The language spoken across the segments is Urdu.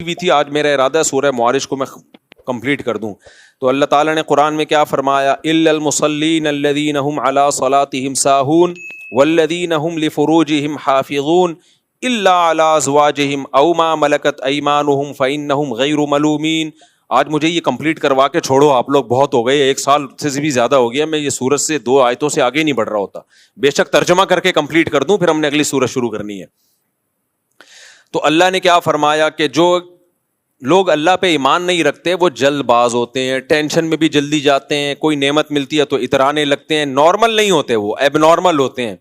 ہوئی تھی, آج میرا ارادہ ہے سورہ معارج کو میں کمپلیٹ کر دوں. تو اللہ تعالیٰ نے قرآن میں کیا فرمایا, الا المصلین الذین هم علی صلاتهم ساہون والذین هم لفروجهم حافظون الا علی ازواجهم او ما ملکت ایمانهم فانہم غیر ملومین. آج مجھے یہ کمپلیٹ کروا کے چھوڑو, آپ لوگ بہت ہو گئے, 1 سال سے بھی زیادہ ہو گیا, میں یہ سورج سے 2 آیتوں سے آگے نہیں بڑھ رہا ہوتا. بے شک ترجمہ کر کے کمپلیٹ کر دوں, پھر ہم نے اگلی سورج شروع کرنی ہے. تو اللہ نے کیا فرمایا کہ جو لوگ اللہ پہ ایمان نہیں رکھتے وہ جلد باز ہوتے ہیں, ٹینشن میں بھی جلدی جاتے ہیں, کوئی نعمت ملتی ہے تو اترانے لگتے ہیں, نارمل نہیں ہوتے, وہ ایب نارمل ہوتے ہیں.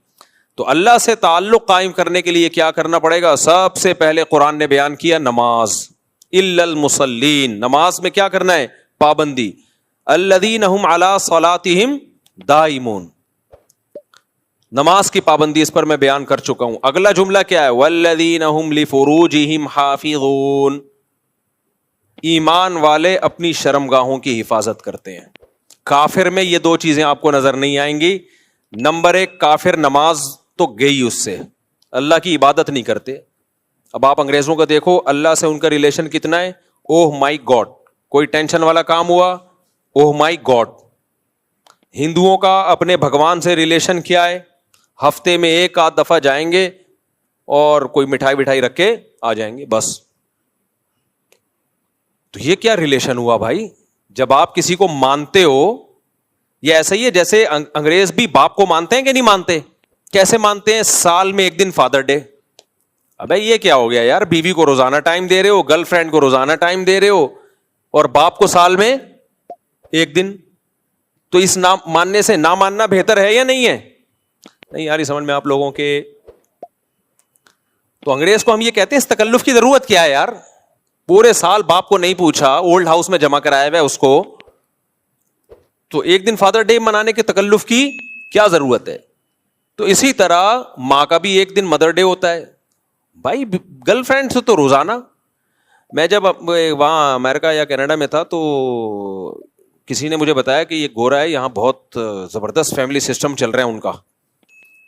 تو اللہ سے تعلق قائم کرنے کے لیے کیا کرنا پڑے گا؟ سب سے پہلے قرآن نے بیان کیا نماز. الا المصلین, نماز میں کیا کرنا ہے؟ پابندی. الذین هم علی صلاتہم دائمون, نماز کی پابندی, اس پر میں بیان کر چکا ہوں. اگلا جملہ کیا ہے؟ والذین هم لفروجہم حافظون, ایمان والے اپنی شرمگاہوں کی حفاظت کرتے ہیں. کافر میں یہ 2 چیزیں آپ کو نظر نہیں آئیں گی. نمبر 1, کافر نماز تو گئی اس سے, اللہ کی عبادت نہیں کرتے. اب آپ انگریزوں کا دیکھو, اللہ سے ان کا ریلیشن کتنا ہے, اوہ مائی گاڈ, کوئی ٹینشن والا کام ہوا, اوہ مائی گاڈ. ہندوؤں کا اپنے بھگوان سے ریلیشن کیا ہے؟ ہفتے میں 1 آدھ دفعہ جائیں گے اور کوئی مٹھائی وٹھائی رکھ کے آ جائیں گے, بس. تو یہ کیا ریلیشن ہوا بھائی؟ جب آپ کسی کو مانتے ہو, یہ ایسا ہی ہے جیسے انگریز بھی باپ کو مانتے ہیں کہ نہیں مانتے؟ کیسے مانتے ہیں؟ سال میں 1 دن فادر ڈے. ابے یہ کیا ہو گیا یار, بیوی کو روزانہ ٹائم دے رہے ہو, گرل فرینڈ کو روزانہ ٹائم دے رہے ہو, اور باپ کو سال میں 1 دن. تو اس نہ ماننے سے نہ ماننا بہتر ہے یا نہیں ہے؟ نہیں یار, سمجھ میں آپ لوگوں کے. تو انگریز کو ہم یہ کہتے ہیں اس تکلف کی ضرورت کیا ہے یار؟ پورے سال باپ کو نہیں پوچھا, اولڈ ہاؤس میں جمع کرایا ہوا ہے اس کو, تو 1 دن فادر ڈے منانے کے تکلف کی کیا ضرورت ہے؟ تو اسی طرح ماں کا بھی 1 دن مدر ڈے ہوتا ہے بھائی. گرل فرینڈ سے تو روزانہ. میں جب وہاں امریکہ یا کینیڈا میں تھا تو کسی نے مجھے بتایا کہ یہ گورا ہے, یہاں بہت زبردست فیملی سسٹم چل رہا ہے ان کا.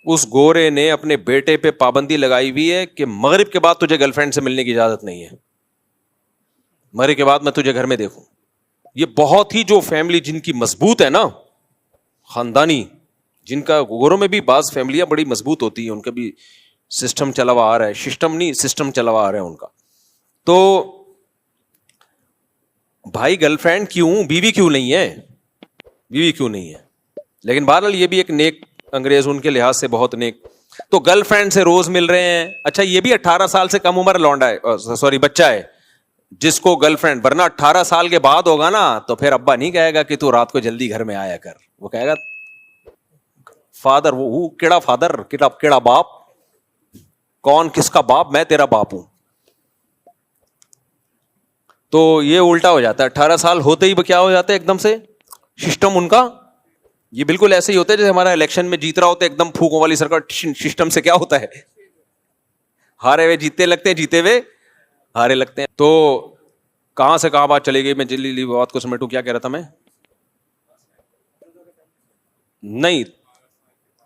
اس گورے نے اپنے بیٹے پہ پابندی لگائی ہوئی ہے کہ مغرب کے بعد تجھے گرل فرینڈ سے ملنے کی اجازت نہیں ہے, مغرب کے بعد میں تجھے گھر میں دیکھوں. یہ بہت ہی جو فیملی جن کی مضبوط ہے نا, خاندانی, جن کا گوروں میں بھی بعض فیملیاں بڑی مضبوط ہوتی ہیں, ان کا بھی سسٹم چلا ہوا آ رہا ہے, سسٹم نہیں سسٹم چلا ہوا آ رہا ہے ان کا. تو بھائی گرل فرینڈ کیوں, بیوی کیوں نہیں ہے, بیوی کیوں نہیں ہے؟ لیکن بہرحال یہ بھی ایک نیک انگریز ان کے لحاظ سے بہت نیک. تو گرل فرینڈ سے روز مل رہے ہیں. اچھا یہ بھی 18 سال سے کم عمر لونڈا ہے, سوری بچہ ہے جس کو گرل فرینڈ, ورنہ 18 سال کے بعد ہوگا نا تو پھر ابا نہیں کہے گا کہ تو رات کو جلدی گھر میں آیا کر, وہ کہے گا فادر, وہ کیڑا فادر, کیڑا باپ, کون کس کا باپ, میں تیرا باپ ہوں. تو یہ الٹا ہو جاتا ہے, 18 سال ہوتے ہی کیا ہو جاتا ہے ایک دم سے سسٹم ان کا. یہ بالکل ایسے ہی ہوتا ہے جیسے ہمارا الیکشن میں جیت رہا ہوتا ہے ایک دم پھونکوں والی سرکار, سسٹم سے کیا ہوتا ہے, ہارے ہوئے جیتتے لگتے ہیں, جیتے ہوئے ہارے لگتے ہیں. تو کہاں سے کہاں بات چلی گئی, میں جلدی بات کو سمیٹوں. کیا کہہ رہا تھا میں؟ نہیں,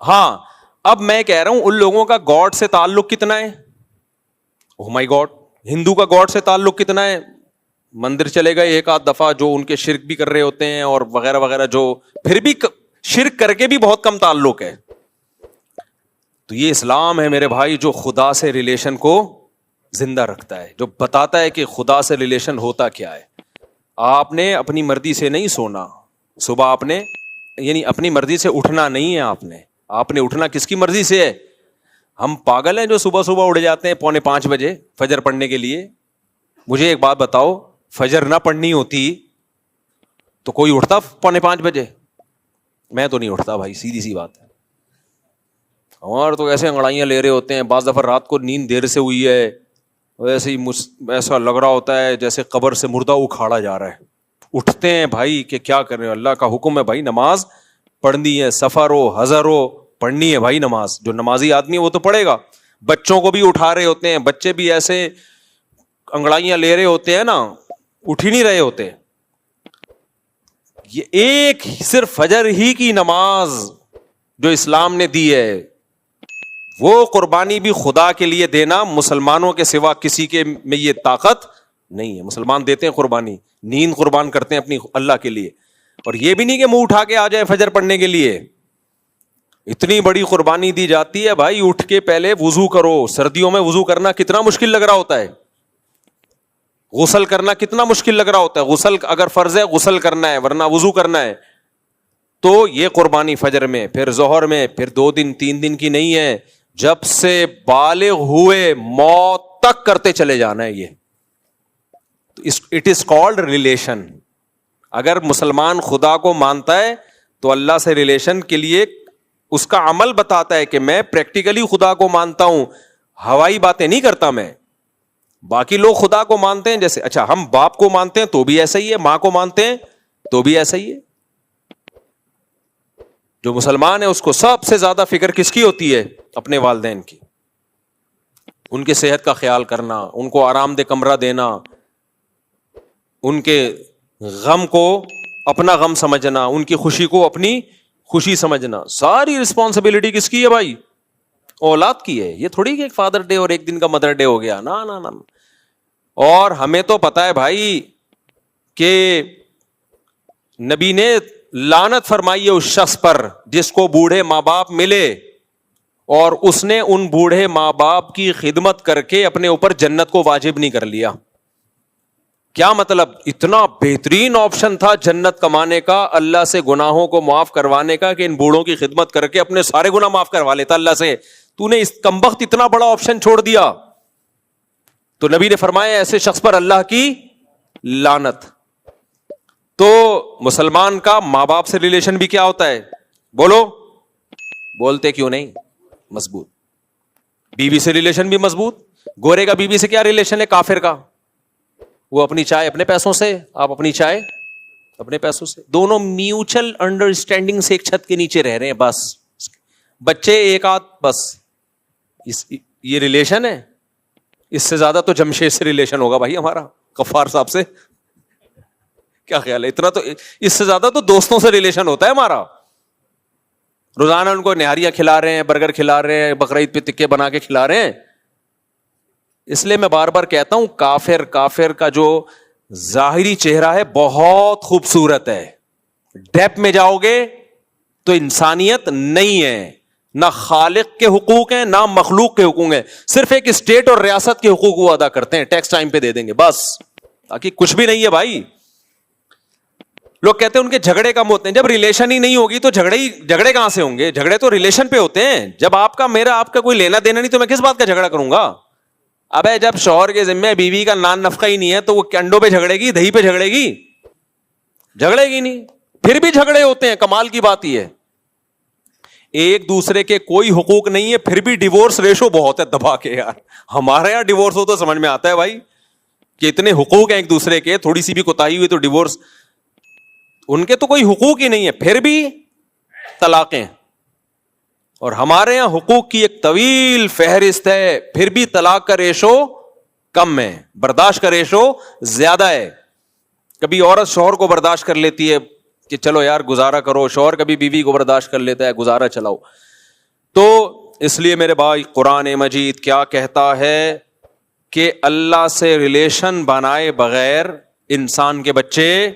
ہاں اب میں کہہ رہا ہوں ان لوگوں کا گاڈ سے تعلق کتنا ہے, اوہ مائی گاڈ. ہندو کا گاڈ سے تعلق کتنا ہے, مندر چلے گئے 1 آدھ دفعہ, جو ان کے شرک بھی کر رہے ہوتے ہیں اور وغیرہ وغیرہ, جو پھر بھی شرک کر کے بھی بہت کم تعلق ہے. تو یہ اسلام ہے میرے بھائی جو خدا سے ریلیشن کو زندہ رکھتا ہے, جو بتاتا ہے کہ خدا سے ریلیشن ہوتا کیا ہے. آپ نے اپنی مرضی سے نہیں سونا, صبح آپ نے یعنی اپنی مرضی سے اٹھنا نہیں ہے, آپ نے اٹھنا کس کی مرضی سے ہے؟ ہم پاگل ہیں جو صبح صبح اٹھ جاتے ہیں 4:45 بجے فجر پڑھنے کے لیے. مجھے ایک بات بتاؤ, فجر نہ پڑھنی ہوتی تو کوئی اٹھتا 4:45 بجے؟ میں تو نہیں اٹھتا بھائی, سیدھی سی بات ہے. ہمارے تو ایسے انگڑائیاں لے رہے ہوتے ہیں, بعض دفعہ رات کو نیند دیر سے ہوئی ہے, ویسے ہی ایسا لگ رہا ہوتا ہے جیسے قبر سے مردہ اکھاڑا جا رہا ہے. اٹھتے ہیں بھائی کہ کیا کر رہے ہیں, اللہ کا حکم ہے بھائی نماز پڑھنی ہے, سفر ہو حضر ہو پڑھنی ہے بھائی نماز. جو نمازی آدمی ہے وہ تو پڑھے گا. بچوں کو بھی اٹھا رہے ہوتے ہیں, بچے بھی ایسے انگڑائیاں لے رہے ہوتے ہیں نا, اٹھ ہی نہیں رہے ہوتے. یہ ایک صرف فجر ہی کی نماز جو اسلام نے دی ہے, وہ قربانی بھی خدا کے لیے دینا, مسلمانوں کے سوا کسی کے میں یہ طاقت نہیں ہے. مسلمان دیتے ہیں قربانی, نیند قربان کرتے ہیں اپنی اللہ کے لیے, اور یہ بھی نہیں کہ منہ اٹھا کے آ جائے فجر پڑھنے کے لیے. اتنی بڑی قربانی دی جاتی ہے بھائی, اٹھ کے پہلے وضو کرو. سردیوں میں وضو کرنا کتنا مشکل لگ رہا ہوتا ہے, غسل کرنا کتنا مشکل لگ رہا ہوتا ہے. غسل اگر فرض ہے غسل کرنا ہے, ورنہ وضو کرنا ہے. تو یہ قربانی فجر میں, پھر ظہر میں, پھر 2 دن 3 دن کی نہیں ہے, جب سے بالغ ہوئے موت تک کرتے چلے جانا ہے. یہ اٹ از کالڈ ریلیشن. اگر مسلمان خدا کو مانتا ہے تو اللہ سے ریلیشن کے لیے اس کا عمل بتاتا ہے کہ میں پریکٹیکلی خدا کو مانتا ہوں, ہوائی باتیں نہیں کرتا میں. باقی لوگ خدا کو مانتے ہیں, جیسے اچھا ہم باپ کو مانتے ہیں تو بھی ایسا ہی ہے, ماں کو مانتے ہیں تو بھی ایسا ہی ہے. جو مسلمان ہے اس کو سب سے زیادہ فکر کس کی ہوتی ہے؟ اپنے والدین کی. ان کی صحت کا خیال کرنا, ان کو آرام دہ کمرہ دینا, ان کے غم کو اپنا غم سمجھنا, ان کی خوشی کو اپنی خوشی سمجھنا. ساری رسپانسبلٹی کس کی ہے بھائی؟ اولاد کی ہے. یہ تھوڑی کہ ایک فادر ڈے اور ایک دن کا مدر ڈے ہو گیا, نا نا نا. اور ہمیں تو پتا ہے بھائی کہ نبی نے لعنت فرمائی ہے اس شخص پر جس کو بوڑھے ماں باپ ملے اور اس نے ان بوڑھے ماں باپ کی خدمت کر کے اپنے اوپر جنت کو واجب نہیں کر لیا. کیا مطلب؟ اتنا بہترین آپشن تھا جنت کمانے کا, اللہ سے گناہوں کو معاف کروانے کا, کہ ان بوڑھوں کی خدمت کر کے اپنے سارے گناہ معاف کروا لیتا اللہ سے. تو نے اس کمبخت اتنا بڑا آپشن چھوڑ دیا. تو نبی نے فرمایا ایسے شخص پر اللہ کی لعنت. تو مسلمان کا ماں باپ سے ریلیشن بھی کیا ہوتا ہے؟ بولو, بولتے کیوں نہیں؟ مضبوط. بیوی سے ریلیشن بھی مضبوط. گورے کا بیوی سے کیا ریلیشن ہے؟ کافر کا. وہ اپنی چائے اپنے پیسوں سے, آپ اپنی چائے اپنے پیسوں سے. دونوں میوچل انڈرسٹینڈنگ سے ایک چھت کے نیچے رہ رہے ہیں بس. بچے ایک آدھ بس. یہ ریلیشن ہے. اس سے زیادہ تو جمشید سے ریلیشن ہوگا بھائی ہمارا, غفار صاحب سے. کیا خیال ہے؟ اتنا تو, اس سے زیادہ تو دوستوں سے ریلیشن ہوتا ہے ہمارا. روزانہ ان کو نہاریاں کھلا رہے ہیں, برگر کھلا رہے ہیں, بقرعید پہ تکے بنا کے کھلا رہے ہیں. اس لیے میں بار بار کہتا ہوں کافر کا جو ظاہری چہرہ ہے بہت خوبصورت ہے, ڈیپ میں جاؤ گے تو انسانیت نہیں ہے, نہ خالق کے حقوق ہیں نہ مخلوق کے حقوق ہیں, صرف ایک اسٹیٹ اور ریاست کے حقوق وہ ادا کرتے ہیں, ٹیکس ٹائم پہ دے دیں گے بس, باقی کچھ بھی نہیں ہے بھائی. لوگ کہتے ہیں ان کے جھگڑے کم ہوتے ہیں. جب ریلیشن ہی نہیں ہوگی تو جھگڑے کہاں سے ہوں گے؟ جھگڑے تو ریلیشن پہ ہوتے ہیں. جب آپ کا میرا آپ کا کوئی لینا دینا نہیں تو میں کس بات کا جھگڑا کروں گا؟ ابے جب شوہر کے ذمہ بیوی کا نان نفقہ ہی نہیں ہے تو وہ انڈوں پہ جھگڑے گی, دہی پہ جھگڑے گی؟ جھگڑے گی نہیں. پھر بھی جھگڑے ہوتے ہیں. کمال کی بات یہ ہے ایک دوسرے کے کوئی حقوق نہیں ہے, پھر بھی ڈیورس ریشو بہت ہے دبا کے. یار ہمارے یہاں ڈیورس ہو تو سمجھ میں آتا ہے بھائی کہ اتنے حقوق ہیں ایک دوسرے کے, تھوڑی سی بھی کوتاہی ہوئی تو ڈیورس. ان کے تو کوئی حقوق ہی نہیں ہے, پھر بھی طلاقیں. اور ہمارے یہاں حقوق کی ایک طویل فہرست ہے, پھر بھی طلاق کا ریشو کم ہے, برداشت کا ریشو زیادہ ہے. کبھی عورت شوہر کو برداشت کر لیتی ہے کہ چلو یار گزارا کرو, شوہر کبھی بیوی کو برداشت کر لیتا ہے, گزارا چلاؤ. تو اس لیے میرے بھائی قرآن مجید کیا کہتا ہے کہ اللہ سے ریلیشن بنائے بغیر انسان کے بچے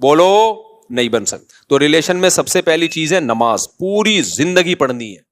بولو نہیں بن سکتے. تو ریلیشن میں سب سے پہلی چیز ہے نماز, پوری زندگی پڑھنی ہے.